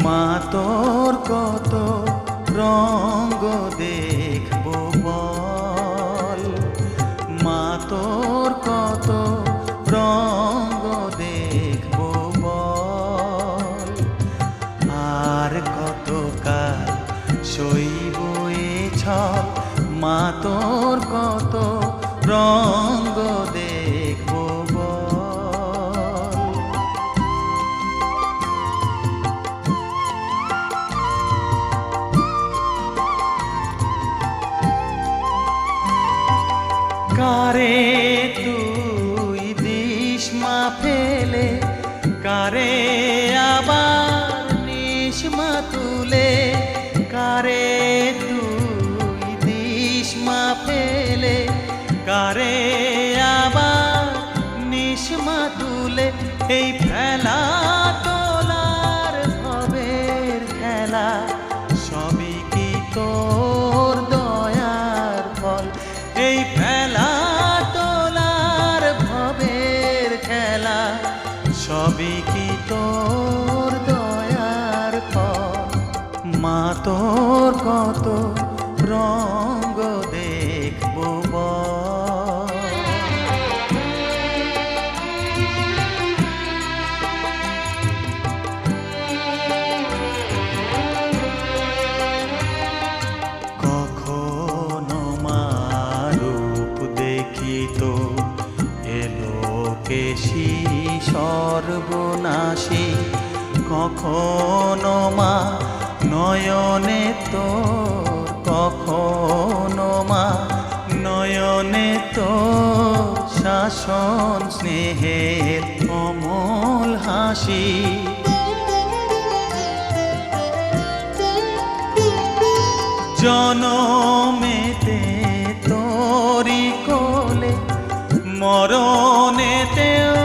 মা তোর কত রঙ্গ দেখবো বল, মা তোর কত রঙ্গ দেখবো বল, আর কত কাল সইব এ ছল, মা তোর কত রঙ্গ দেখবো বল। কারে তুই দিস মা ফেলে, কারে আবার নিস মা তুলে, কারে তুই দিস মা ফেলে, কারে আবার নিস মা তুলে। এই ফেলা তোলার ভবের খেলা সবই কি তোর দয়ার ফল, এই ফেলা তোলার ভবের খেলা সবই কি তোর দয়ার ফল। মা তোর কত রঙ্গ দেখবো বল। কখনো মা রূপ দেখিত এলোকেশী সর্বনাশী, কখনো মা নয়নে তোর, কখনো মা নয়নে তোর শাসন স্নেহের অমল হাসি। জনমেতে তোরি কোলে, মরণেতেও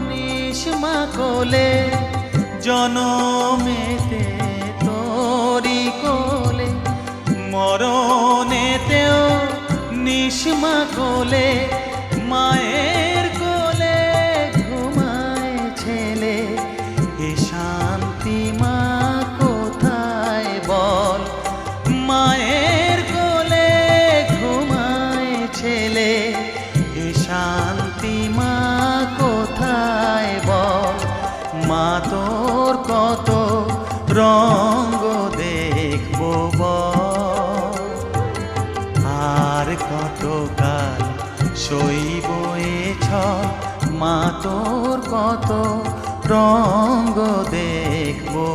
নিস মা কোলে, জনমেতে তোরি কোলে, মরণেতেও নিস মা কোলে। মায়ের কোলে ঘুমায় ছেলে, এ শান্তি মা কোথায় বল, মায়ের কোলে ঘুমায় ছেলে, এ শান্তি মা কোথায় বল। মা তোর কত রঙ্গ দেখবো বল, আর কত কাল সইব এ ছল, মা তোর কত রঙ্গ দেখবো